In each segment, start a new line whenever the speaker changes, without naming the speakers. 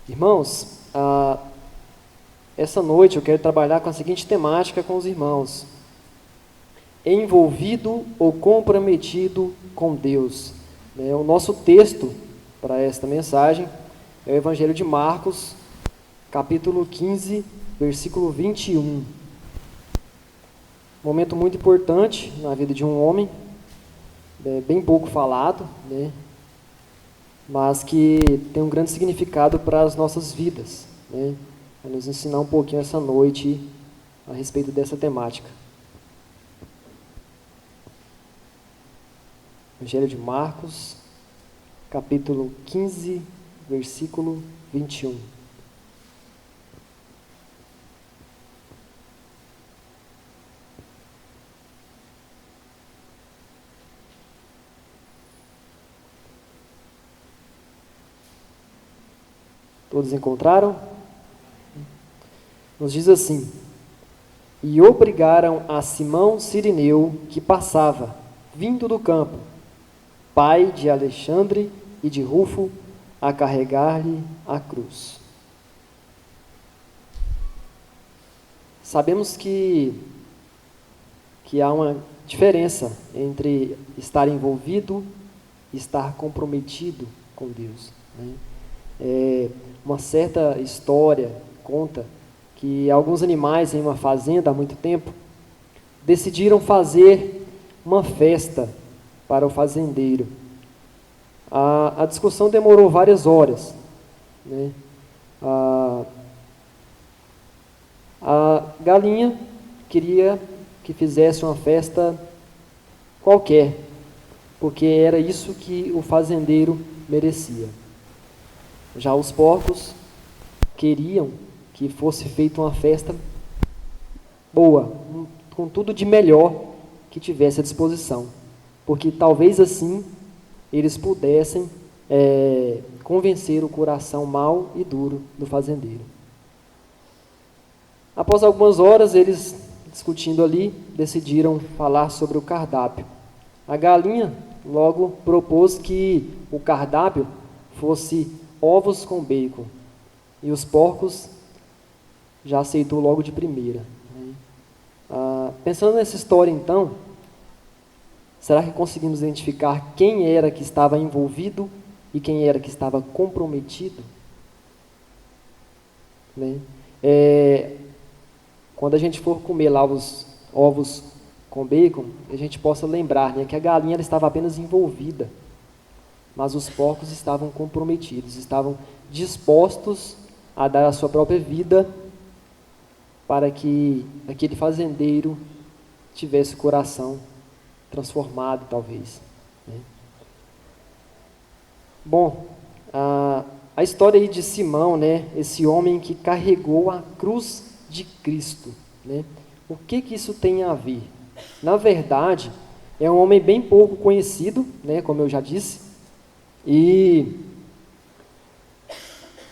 Irmãos, essa noite eu quero trabalhar com a seguinte temática com os irmãos: envolvido ou comprometido com Deus. O nosso texto para esta mensagem é o Evangelho de Marcos, capítulo 15, versículo 21. Momento muito importante na vida de um homem, bem pouco falado, mas que tem um grande significado para as nossas vidas, Vai nos ensinar um pouquinho essa noite a respeito dessa temática. Evangelho de Marcos, capítulo 15, versículo 21. Todos encontraram? Nos diz assim: e obrigaram a Simão Cirineu, que passava, vindo do campo, pai de Alexandre e de Rufo, a carregar-lhe a cruz. Sabemos que há uma diferença entre estar envolvido e estar comprometido com Deus. Uma certa história conta que alguns animais em uma fazenda há muito tempo decidiram fazer uma festa para o fazendeiro. A discussão demorou várias horas. A galinha queria que fizesse uma festa qualquer, porque era isso que o fazendeiro merecia. Já os porcos queriam que fosse feita uma festa boa, com tudo de melhor que tivesse à disposição, porque talvez assim eles pudessem convencer o coração mau e duro do fazendeiro. Após algumas horas, eles discutindo ali, decidiram falar sobre o cardápio. A galinha logo propôs que o cardápio fosse ovos com bacon, e os porcos já aceitou logo de primeira. Pensando nessa história então, será que conseguimos identificar quem era que estava envolvido e quem era que estava comprometido? Quando a gente for comer lá os ovos com bacon, a gente possa lembrar que a galinha ela estava apenas envolvida, mas os porcos estavam comprometidos, estavam dispostos a dar a sua própria vida para que aquele fazendeiro tivesse o coração transformado, talvez. Bom, a história aí de Simão, esse homem que carregou a cruz de Cristo, o que isso tem a ver? Na verdade, é um homem bem pouco conhecido, como eu já disse, e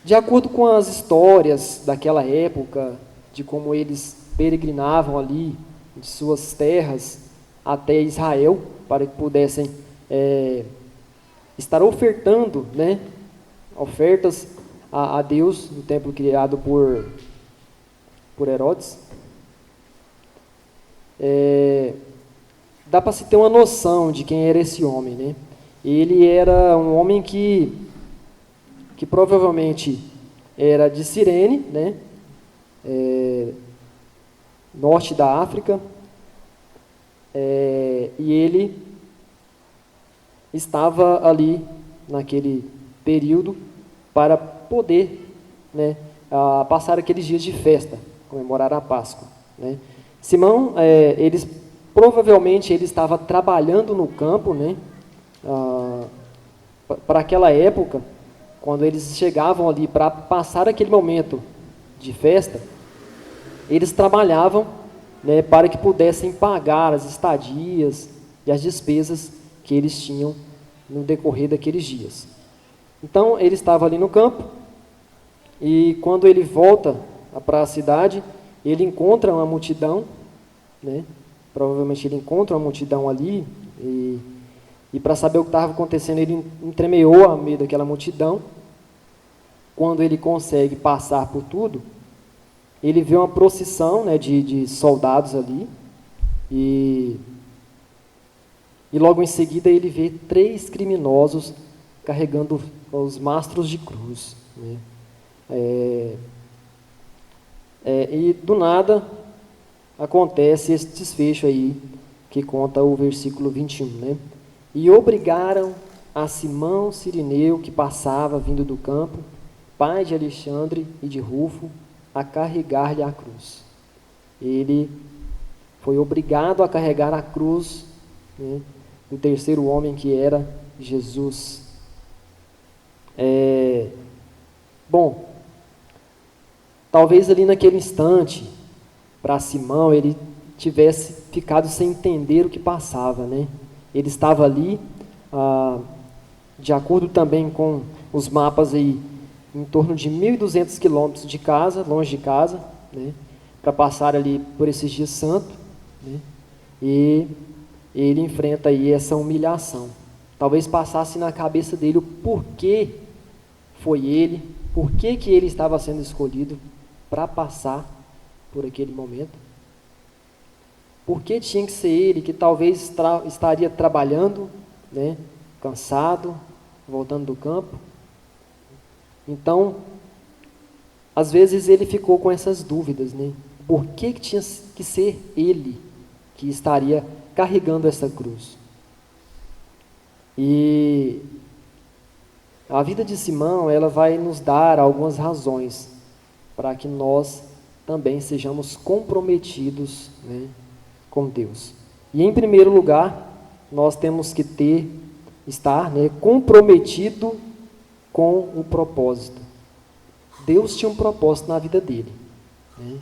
de acordo com as histórias daquela época, de como eles peregrinavam ali de suas terras até Israel, para que pudessem estar ofertando, ofertas a Deus no templo criado por Herodes. Dá para se ter uma noção de quem era esse homem, Ele era um homem que provavelmente era de Cirene, norte da África, e ele estava ali naquele período para poder passar aqueles dias de festa, comemorar a Páscoa. Simão, provavelmente ele estava trabalhando no campo, para aquela época, quando eles chegavam ali para passar aquele momento de festa, eles trabalhavam para que pudessem pagar as estadias e as despesas que eles tinham no decorrer daqueles dias. Então, ele estava ali no campo, e quando ele volta para a cidade, ele encontra uma multidão, provavelmente ele encontra uma multidão ali, e para saber o que estava acontecendo, ele entremeou a meio daquela multidão, quando ele consegue passar por tudo, ele vê uma procissão, né, de soldados ali, e logo em seguida ele vê 3 criminosos carregando os mastros de cruz, né? E do nada acontece esse desfecho aí, que conta o versículo 21, né? E obrigaram a Simão Cirineu, que passava vindo do campo, pai de Alexandre e de Rufo, a carregar-lhe a cruz. Ele foi obrigado a carregar a cruz, né, do terceiro homem, que era Jesus. Bom, talvez ali naquele instante, para Simão, ele tivesse ficado sem entender o que passava, né? Ele estava ali, de acordo também com os mapas aí, em torno de 1.200 quilômetros de casa, longe de casa, né? Para passar ali por esses dias santos, né? E ele enfrenta aí essa humilhação. Talvez passasse na cabeça dele o porquê foi ele, porquê que ele estava sendo escolhido para passar por aquele momento. Por que tinha que ser ele, que talvez estaria trabalhando, né, cansado, voltando do campo? Então, às vezes ele ficou com essas dúvidas, né? Por que tinha que ser ele que estaria carregando essa cruz? E a vida de Simão, ela vai nos dar algumas razões para que nós também sejamos comprometidos, né, com Deus. E em primeiro lugar, nós temos que estar, né, comprometido com o propósito. Deus tinha um propósito na vida dele, né?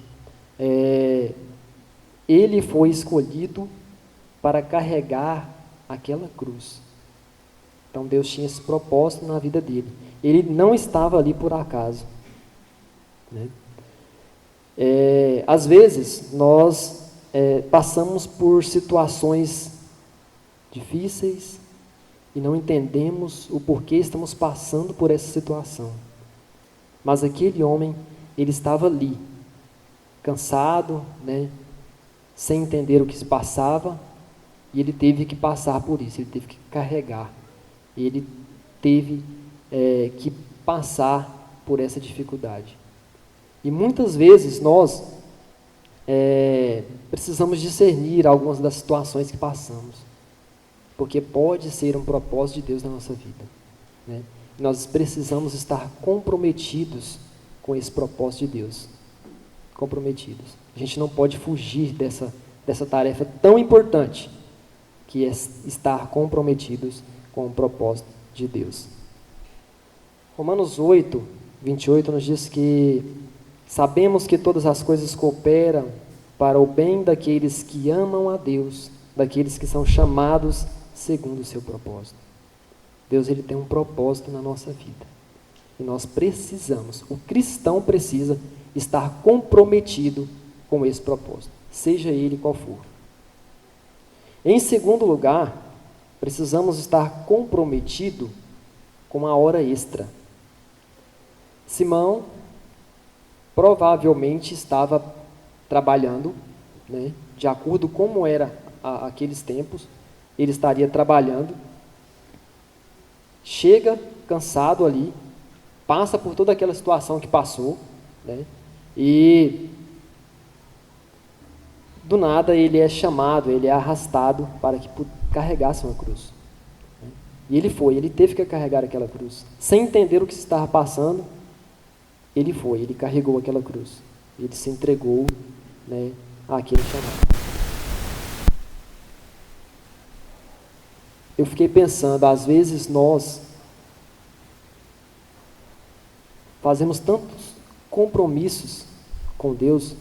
Ele foi escolhido para carregar aquela cruz. Então Deus tinha esse propósito na vida dele. Ele não estava ali por acaso, né? Às vezes nós passamos por situações difíceis e não entendemos o porquê estamos passando por essa situação. Mas aquele homem, ele estava ali, cansado, né, sem entender o que se passava, e ele teve que passar por isso, ele teve que carregar, ele teve que passar por essa dificuldade. E muitas vezes nós precisamos discernir algumas das situações que passamos, porque pode ser um propósito de Deus na nossa vida, né? Nós precisamos estar comprometidos com esse propósito de Deus, comprometidos. A gente não pode fugir dessa tarefa tão importante, que é estar comprometidos com o propósito de Deus. Romanos 8, 28 nos diz que sabemos que todas as coisas cooperam para o bem daqueles que amam a Deus, daqueles que são chamados segundo o seu propósito. Deus, ele tem um propósito na nossa vida. E nós precisamos, o cristão precisa estar comprometido com esse propósito, seja ele qual for. Em segundo lugar, precisamos estar comprometido com a hora extra. Simão provavelmente estava trabalhando, né, de acordo com como era aqueles tempos, ele estaria trabalhando, chega cansado ali, passa por toda aquela situação que passou, né, e do nada ele é chamado, ele é arrastado para que carregasse uma cruz. E ele teve que carregar aquela cruz. Sem entender o que se estava passando, ele carregou aquela cruz. Ele se entregou, né, àquele chamado. Eu fiquei pensando, às vezes nós fazemos tantos compromissos com Deus,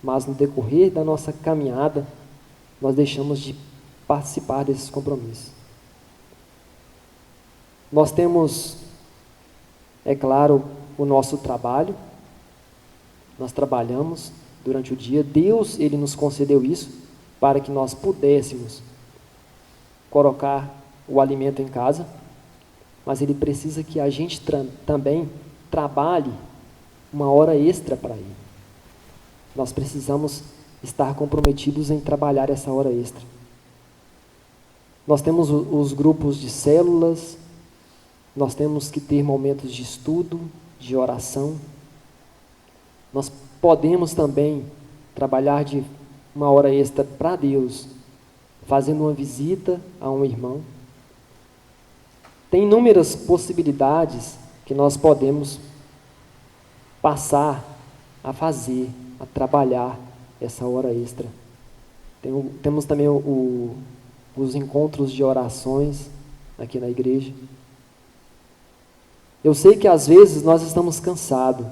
mas no decorrer da nossa caminhada, nós deixamos de participar desses compromissos. Nós temos, é claro, o nosso trabalho, nós trabalhamos durante o dia, Deus, ele nos concedeu isso para que nós pudéssemos colocar o alimento em casa, mas Ele precisa que a gente também trabalhe uma hora extra para Ele. Nós precisamos estar comprometidos em trabalhar essa hora extra. Nós temos os grupos de células, nós temos que ter momentos de estudo, de oração. Nós podemos também trabalhar de uma hora extra para Deus, fazendo uma visita a um irmão. Tem inúmeras possibilidades que nós podemos passar a fazer, a trabalhar essa hora extra. Temos também os encontros de orações aqui na igreja. Eu sei que às vezes nós estamos cansados,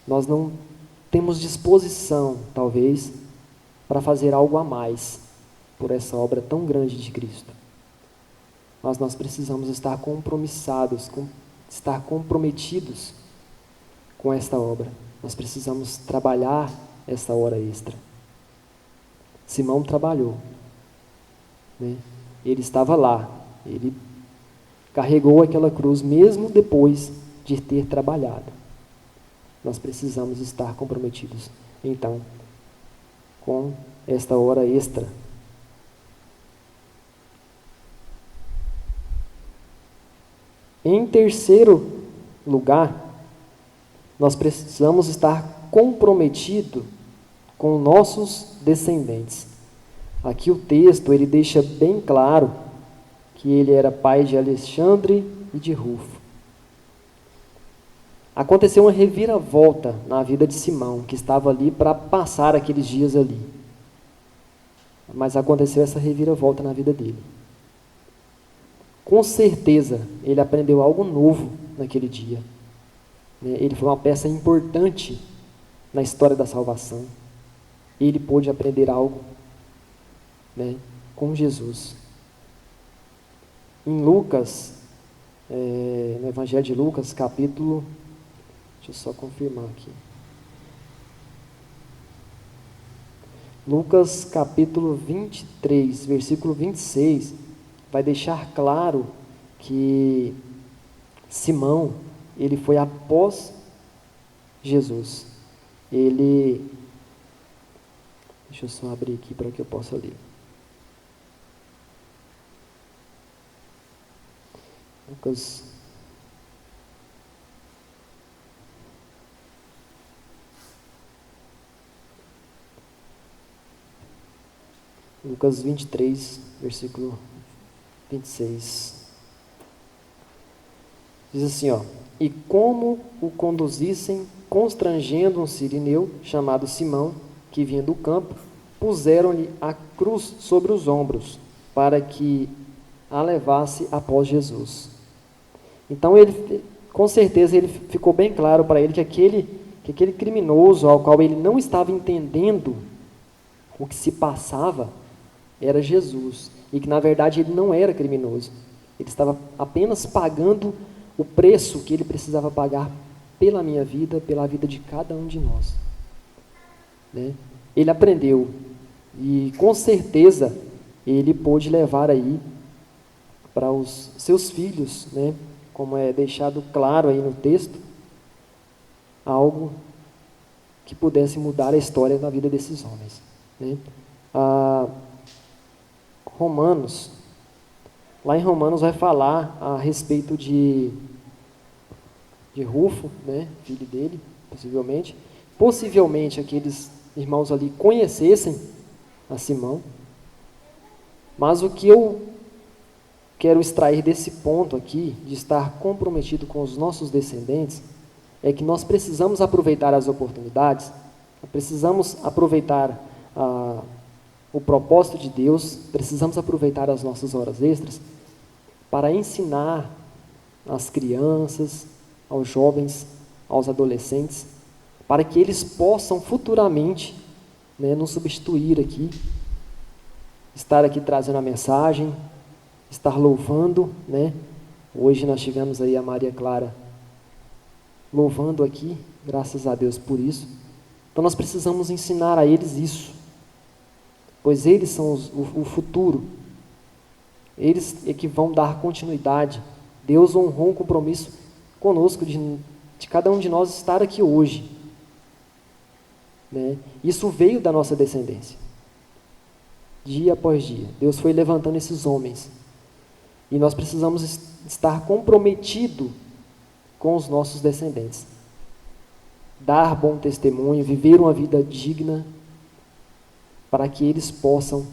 nós não temos disposição, talvez, para fazer algo a mais por essa obra tão grande de Cristo. Mas nós precisamos estar estar comprometidos com esta obra. Nós precisamos trabalhar essa hora extra. Simão trabalhou, né? Ele estava lá, ele carregou aquela cruz mesmo depois de ter trabalhado. Nós precisamos estar comprometidos, então, com esta hora extra. Em terceiro lugar, nós precisamos estar comprometidos com nossos descendentes. Aqui o texto ele deixa bem claro que ele era pai de Alexandre e de Rufo. Aconteceu uma reviravolta na vida de Simão, que estava ali para passar aqueles dias ali. Mas aconteceu essa reviravolta na vida dele. Com certeza, ele aprendeu algo novo naquele dia. Ele foi uma peça importante na história da salvação. Ele pôde aprender algo, né, com Jesus. Em Lucas, no Evangelho de Lucas, capítulo... Deixa eu só confirmar aqui. Lucas, capítulo 23, versículo 26, vai deixar claro que Simão, ele foi após Jesus. Deixa eu só abrir aqui para que eu possa ler. Lucas 23, versículo 26. Diz assim, ó: E como o conduzissem, constrangendo um sirineu, chamado Simão, que vinha do campo, puseram-lhe a cruz sobre os ombros, para que a levasse após Jesus. Então, com certeza, ele ficou bem claro para ele que aquele criminoso ao qual ele não estava entendendo o que se passava era Jesus, e que na verdade ele não era criminoso, ele estava apenas pagando o preço que ele precisava pagar pela minha vida, pela vida de cada um de nós, né? Ele aprendeu, e com certeza ele pôde levar aí para os seus filhos, né, como é deixado claro aí no texto, algo que pudesse mudar a história da vida desses homens, né? Lá em Romanos vai falar a respeito de Rufo, né, filho dele, possivelmente aqueles irmãos ali conhecessem a Simão, mas o que eu quero extrair desse ponto aqui, de estar comprometido com os nossos descendentes, é que nós precisamos aproveitar as oportunidades, precisamos aproveitar o propósito de Deus, precisamos aproveitar as nossas horas extras para ensinar às crianças, aos jovens, aos adolescentes, para que eles possam futuramente, né, nos substituir aqui, estar aqui trazendo a mensagem, estar louvando, né? Hoje nós tivemos aí a Maria Clara louvando aqui, graças a Deus por isso. Então nós precisamos ensinar a eles isso, pois eles são o futuro, eles é que vão dar continuidade Deus honrou um compromisso conosco de cada um de nós estar aqui hoje, né? Isso veio da nossa descendência. Dia após dia, Deus foi levantando esses homens. E nós precisamos estar comprometidos com os nossos descendentes. Dar bom testemunho, viver uma vida digna, para que eles possam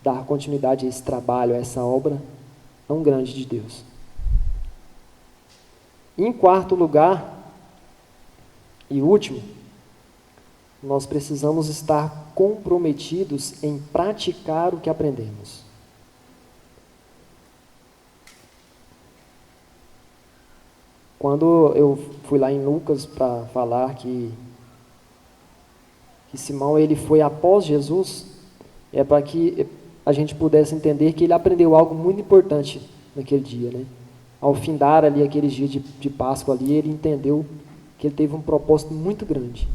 dar continuidade a esse trabalho, a essa obra tão grande de Deus. Em quarto lugar, e último, nós precisamos estar comprometidos em praticar o que aprendemos. Quando eu fui lá em Lucas para falar que Simão ele foi após Jesus, é para que a gente pudesse entender que ele aprendeu algo muito importante naquele dia, né? Ao findar ali aqueles dias de Páscoa ali, ele entendeu que ele teve um propósito muito grande.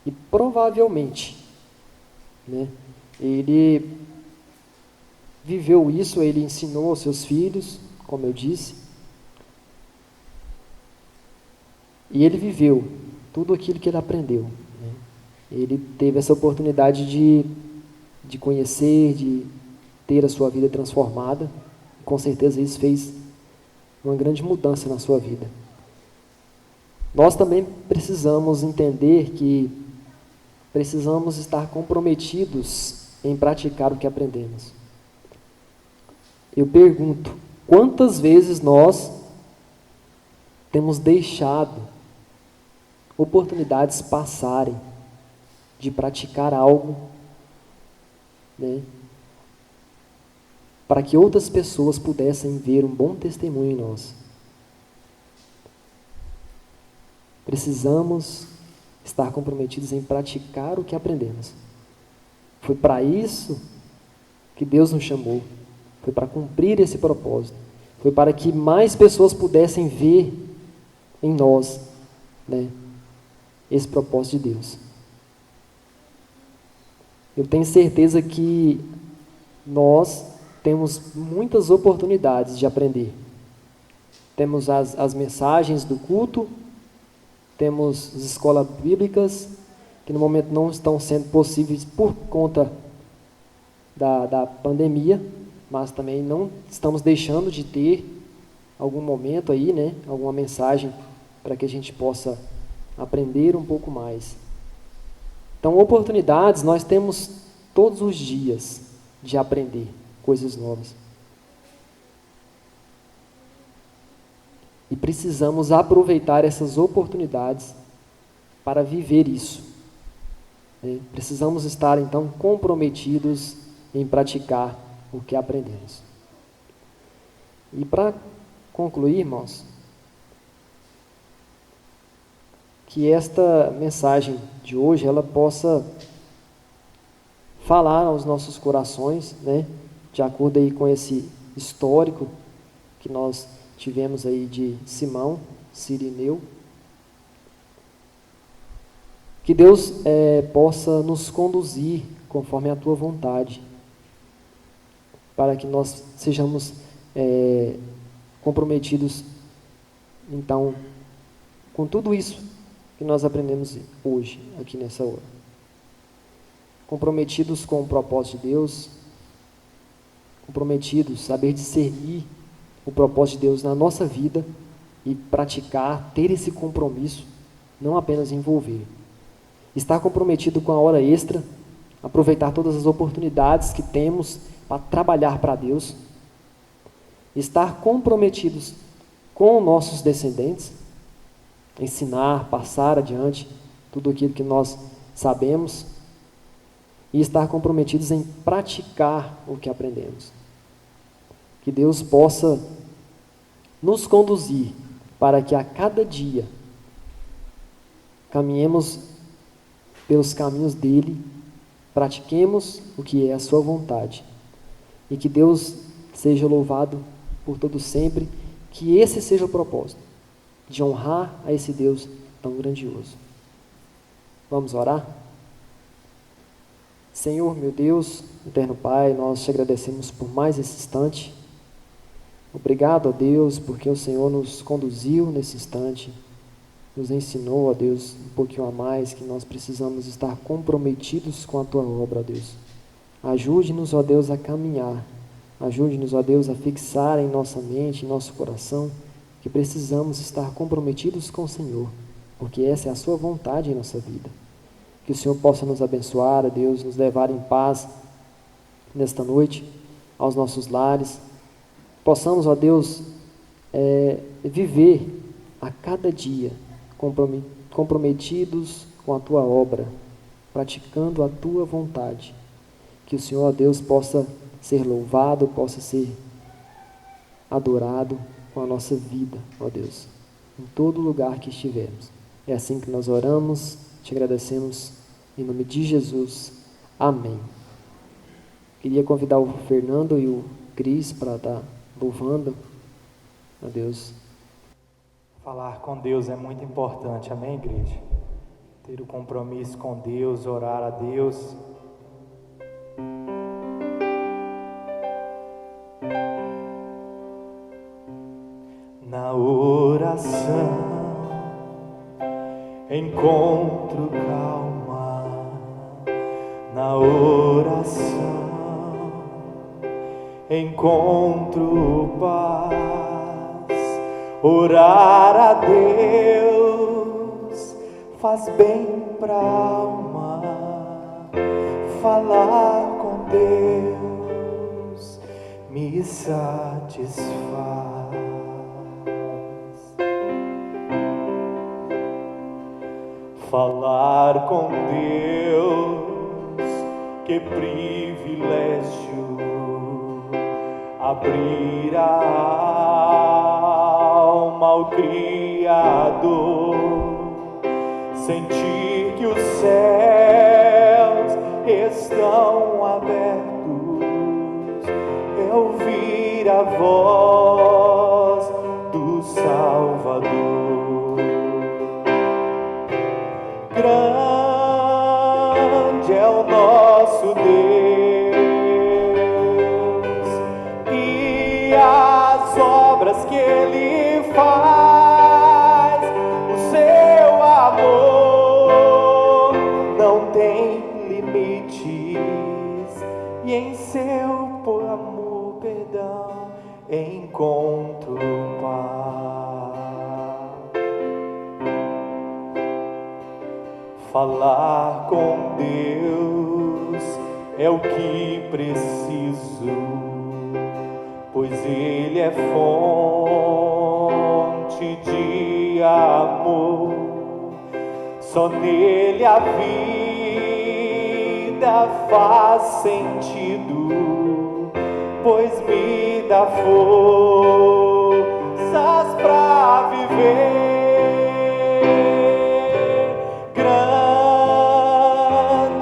E provavelmente, né, ele viveu isso, ele ensinou aos seus filhos, como eu disse, e ele viveu tudo aquilo que ele aprendeu, né? Ele teve essa oportunidade de conhecer, de ter a sua vida transformada. Com certeza isso fez uma grande mudança na sua vida. Nós também precisamos entender que precisamos estar comprometidos em praticar o que aprendemos. Eu pergunto, quantas vezes nós temos deixado oportunidades passarem de praticar algo, né, para que outras pessoas pudessem ver um bom testemunho em nós? Precisamos estar comprometidos em praticar o que aprendemos. Foi para isso que Deus nos chamou. Foi para cumprir esse propósito. Foi para que mais pessoas pudessem ver em nós, né, esse propósito de Deus. Eu tenho certeza que nós temos muitas oportunidades de aprender. Temos as mensagens do culto, temos as escolas bíblicas, que no momento não estão sendo possíveis por conta da pandemia, mas também não estamos deixando de ter algum momento aí, né, alguma mensagem para que a gente possa aprender um pouco mais. Então, oportunidades nós temos todos os dias de aprender coisas novas. E precisamos aproveitar essas oportunidades para viver isso, né? Precisamos estar, então, comprometidos em praticar o que aprendemos. E para concluir, irmãos, que esta mensagem de hoje ela possa falar aos nossos corações, né, de acordo aí com esse histórico que nós tivemos aí de Simão, Cirineu. Que Deus possa nos conduzir conforme a Tua vontade, para que nós sejamos comprometidos, então, com tudo isso que nós aprendemos hoje, aqui nessa hora. Comprometidos com o propósito de Deus, comprometidos, saber discernir o propósito de Deus na nossa vida e praticar, ter esse compromisso, não apenas envolver. Estar comprometido com a hora extra, aproveitar todas as oportunidades que temos para trabalhar para Deus. Estar comprometidos com nossos descendentes, ensinar, passar adiante tudo aquilo que nós sabemos e estar comprometidos em praticar o que aprendemos. Que Deus possa nos conduzir para que a cada dia caminhemos pelos caminhos dele, pratiquemos o que é a sua vontade e que Deus seja louvado por todo sempre, que esse seja o propósito, de honrar a esse Deus tão grandioso. Vamos orar? Senhor, meu Deus, eterno Pai, nós te agradecemos por mais esse instante. Obrigado, ó Deus, porque o Senhor nos conduziu nesse instante, nos ensinou, ó Deus, um pouquinho a mais, que nós precisamos estar comprometidos com a Tua obra, ó Deus. Ajude-nos, ó Deus, a caminhar. Ajude-nos, ó Deus, a fixar em nossa mente, em nosso coração, que precisamos estar comprometidos com o Senhor, porque essa é a Sua vontade em nossa vida. Que o Senhor possa nos abençoar, ó Deus, nos levar em paz nesta noite, aos nossos lares. Possamos, ó Deus, viver a cada dia comprometidos com a Tua obra, praticando a Tua vontade. Que o Senhor, ó Deus, possa ser louvado, possa ser adorado com a nossa vida, ó Deus, em todo lugar que estivermos. É assim que nós oramos, te agradecemos, em nome de Jesus. Amém. Queria convidar o Fernando e o Cris para estar louvando a Deus.
Falar com Deus é muito importante, amém, igreja? Ter o compromisso com Deus, orar a Deus. Na oração encontro calma, na oração encontro paz. Orar a Deus faz bem pra alma, falar com Deus me satisfaz. Falar com Deus, que privilégio, abrir a alma ao Criador, sentir que os céus estão abertos, e ouvir a voz do Salvador. Grande é o nosso Deus, e as obras que Ele faz, o seu amor não tem limites, e em seu amor, perdão, encontro paz. Falar com Deus é o que preciso, pois Ele é fonte de amor. Só nele a vida faz sentido, pois me dá forças pra viver.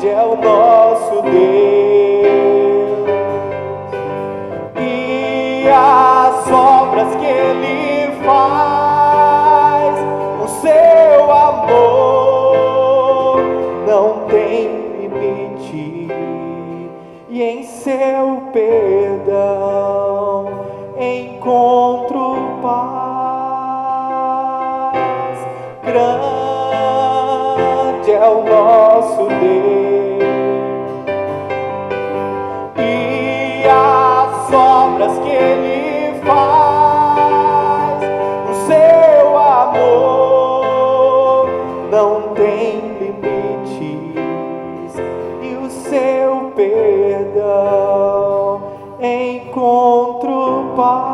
É o nosso Deus, e as obras que Ele faz, o seu amor não tem limite, e em seu perdão encontro paz. Grande é o nosso Deus, obras que Ele faz, o seu amor não tem limites, e o seu perdão encontro paz.